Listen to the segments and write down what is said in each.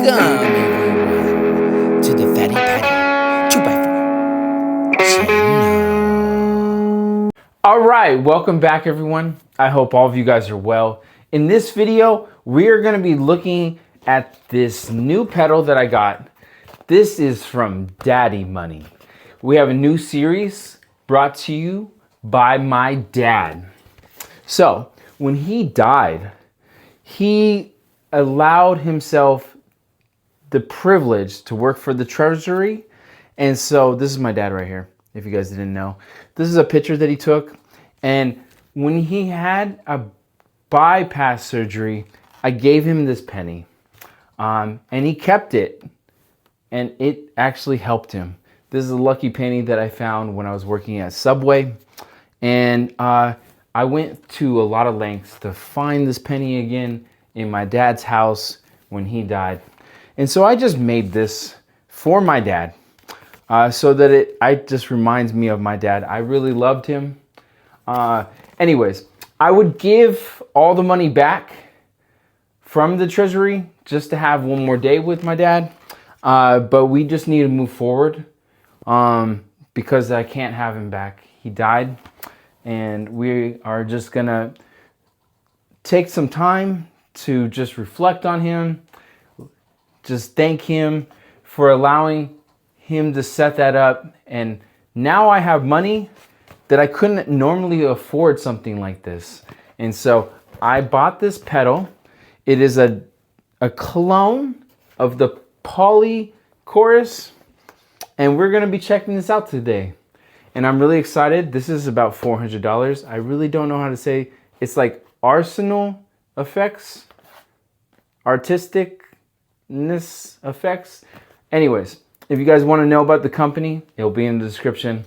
Welcome, everyone, to the Fatty Patty 2x4 channel. All right, welcome back, everyone. I hope all of you guys are well. In this video, we are going to be looking at this new pedal that I got. This is from Daddy Money. We have a new series brought to you by my dad. So, when he died, he allowed himself the privilege to work for the Treasury. And so this is my dad right here, if you guys didn't know. This is a picture that he took. And when he had a bypass surgery, I gave him this penny. And he kept it. And it actually helped him. This is a lucky penny that I found when I was working at Subway. And I went to a lot of lengths to find this penny again in my dad's house when he died. And so I just made this for my dad so that it just reminds me of my dad. I really loved him. Anyways, I would give all the money back from the Treasury just to have one more day with my dad. But we just need to move forward because I can't have him back. He died, and we are just gonna take some time to just reflect on him, just thank him for allowing him to set that up. And now I have money that I couldn't normally afford something like this. And so I bought this pedal. It is a clone of the Poly Chorus, and we're gonna be checking this out today. And I'm really excited. This is about $400. I really don't know how to say. It's like artisanal effects, artisticness effects. Anyways, if you guys want to know about the company, it'll be in the description.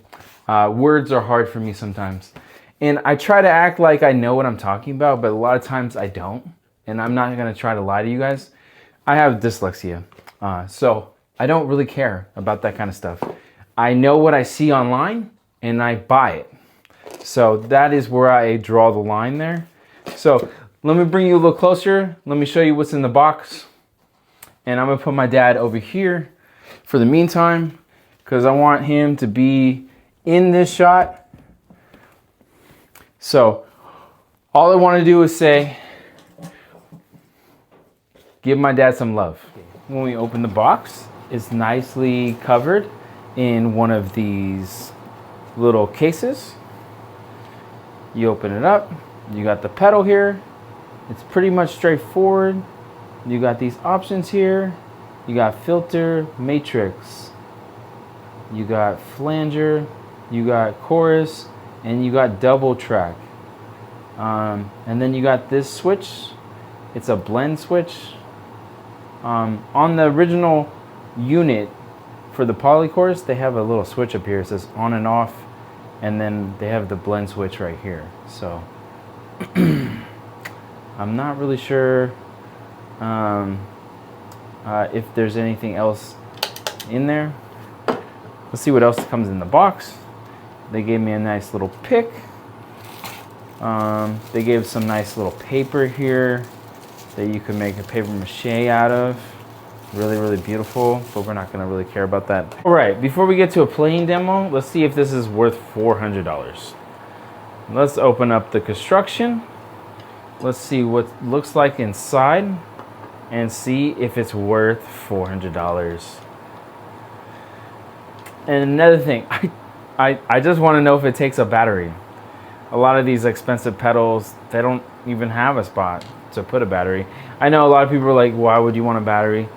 Words are hard for me sometimes. And I try to act like I know what I'm talking about, but a lot of times I don't. And I'm not going to try to lie to you guys. I have dyslexia. So I don't really care about that kind of stuff. I know what I see online and I buy it. So that is where I draw the line there. So let me bring you a little closer. Let me show you what's in the box. And I'm gonna put my dad over here for the meantime, because I want him to be in this shot. So all I want to do is say, give my dad some love. When we open the box, it's nicely covered in one of these little cases. You open it up, you got the pedal here. It's pretty much straightforward. You got these options here. You got filter, matrix. You got flanger, you got chorus, and you got double track. And then you got this switch. It's a blend switch. On the original unit for the Poly Chorus, they have a little switch up here. It says on and off, and then they have the blend switch right here. So I'm not really sure if there's anything else in there. Let's see what else comes in the box. They gave me a nice little pick. They gave some nice little paper here that you can make a paper mache out of. Really, really beautiful, but we're not gonna really care about that. All right, before we get to a playing demo, let's see if this is worth $400. Let's open up the construction. Let's see what it looks like inside and see if it's worth $400. And another thing, I just wanna know if it takes a battery. A lot of these expensive pedals, they don't even have a spot to put a battery. I know a lot of people are like, why would you want a battery?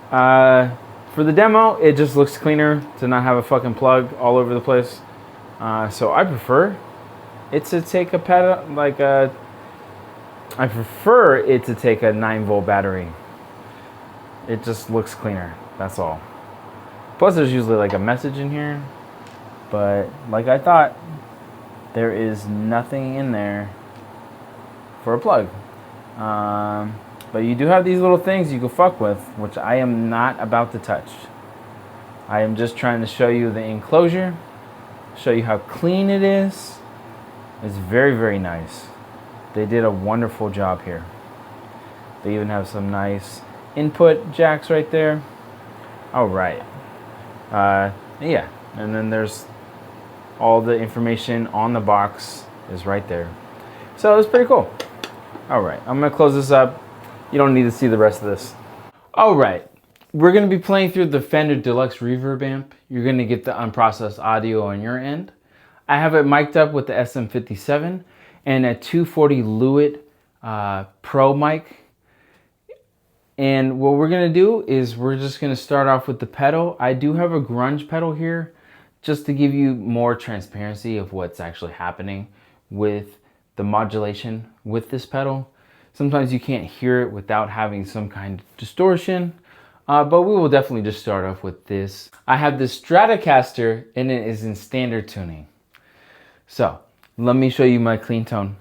For the demo, it just looks cleaner to not have a fucking plug all over the place. So I prefer it to take a pedal, I prefer it to take a 9-volt battery. It just looks cleaner, that's all. Plus there's usually like a message in here, but like I thought, there is nothing in there for a plug. But you do have these little things you can fuck with, which I am not about to touch. I am just trying to show you the enclosure, show you how clean it is. It's very, very nice. They did a wonderful job here. They even have some nice input jacks right there. All right. Yeah, and then there's all the information on the box is right there. So it's pretty cool. All right, I'm gonna close this up. You don't need to see the rest of this. All right, we're gonna be playing through the Fender Deluxe Reverb amp. You're gonna get the unprocessed audio on your end. I have it mic'd up with the SM57 and a 240 Lewitt Pro mic. And what we're gonna do is we're just gonna start off with the pedal. I do have a grunge pedal here just to give you more transparency of what's actually happening with the modulation with this pedal. Sometimes you can't hear it without having some kind of distortion, but we will definitely just start off with this. I have this Stratocaster and it is in standard tuning. So let me show you my clean tone.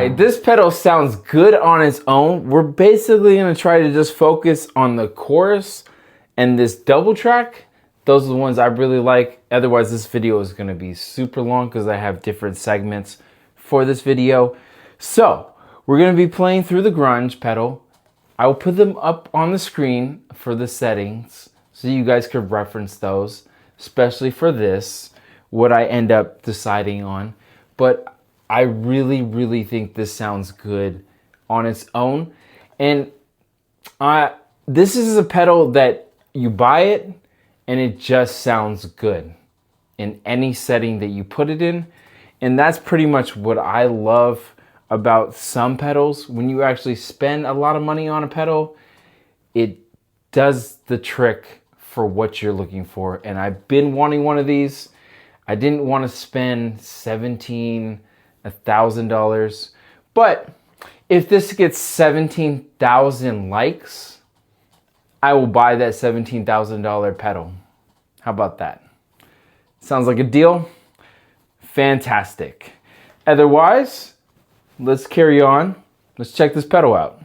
right, this pedal sounds good on its own. We're basically gonna try to just focus on the chorus and this double track. Those are the ones I really like. Otherwise, this video is gonna be super long because I have different segments for this video. So, we're gonna be playing through the grunge pedal. I will put them up on the screen for the settings so you guys could reference those, especially for this, what I end up deciding on. But I really think this sounds good on its own. And this is a pedal that you buy it and it just sounds good in any setting that you put it in. And that's pretty much what I love about some pedals. When you actually spend a lot of money on a pedal, it does the trick for what you're looking for. And I've been wanting one of these. I didn't want to spend $1,000, but if this gets 17,000 likes, I will buy that $17,000 pedal. How about that? Sounds like a deal? Fantastic. Otherwise, let's carry on. Let's check this pedal out.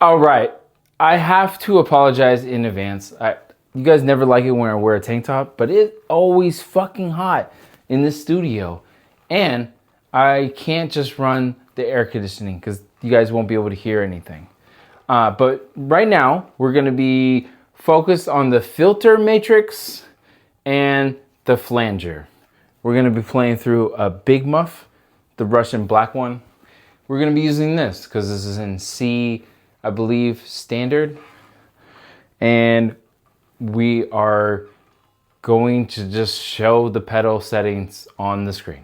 All right, I have to apologize in advance. You guys never like it when I wear a tank top, but it's always fucking hot in this studio. And I can't just run the air conditioning because you guys won't be able to hear anything. But right now, we're gonna be focused on the filter matrix and the flanger. We're gonna be playing through a big muff, the Russian black one. We're gonna be using this because this is in C, I believe, standard. And we are going to just show the pedal settings on the screen.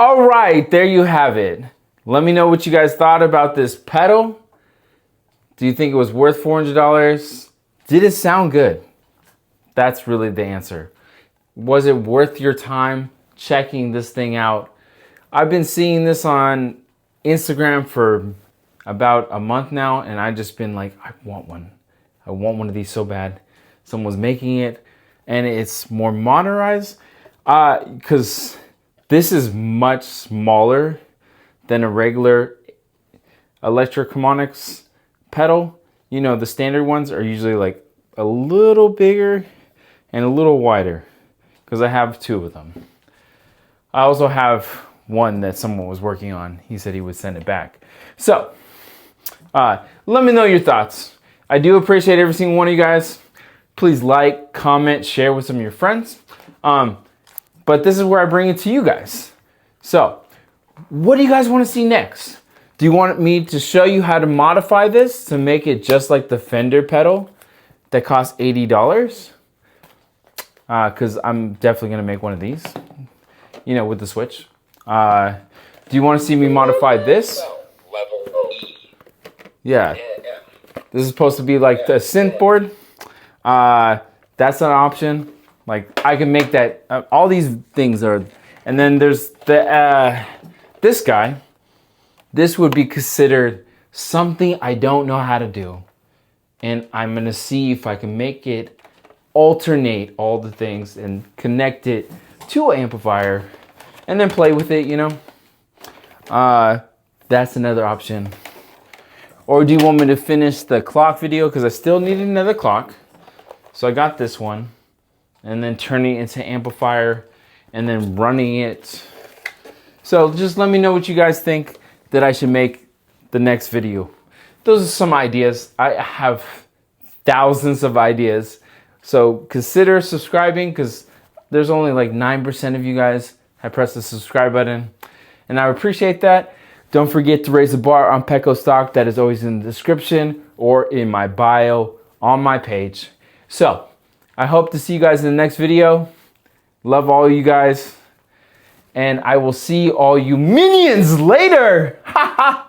All right, there you have it. Let me know what you guys thought about this pedal. Do you think it was worth $400? Did it sound good? That's really the answer. Was it worth your time checking this thing out? I've been seeing this on Instagram for about a month now, and I've just been like, I want one. I want one of these so bad. Someone's making it, and it's more modernized because this is much smaller than a regular electroharmonics pedal. You know, the standard ones are usually like a little bigger and a little wider because I have two of them. I also have one that someone was working on. He said he would send it back. So let me know your thoughts. I do appreciate every single one of you guys. Please like, comment, share with some of your friends. But this is where I bring it to you guys. So what do you guys want to see next? Do you want me to show you how to modify this to make it just like the Fender pedal that costs $80? Because I'm definitely going to make one of these, you know, with the switch. Do you want to see me modify this? Yeah. This is supposed to be like the synth board. That's an option. Like I can make that. All these things are. And then there's the this guy. This would be considered something I don't know how to do. And I'm going to see if I can make it alternate all the things and connect it to an amplifier and then play with it, you know. That's another option. Or do you want me to finish the clock video? Because I still need another clock. So I got this one. And then turning it into amplifier and then running it. So just let me know what you guys think that I should make the next video. Those are some ideas. I have thousands of ideas. So consider subscribing because there's only like 9% of you guys have pressed the subscribe button. And I appreciate that. Don't forget to raise the bar on Petco stock. That is always in the description or in my bio on my page. So I hope to see you guys in the next video. Love all you guys. And I will see all you minions later. Ha ha.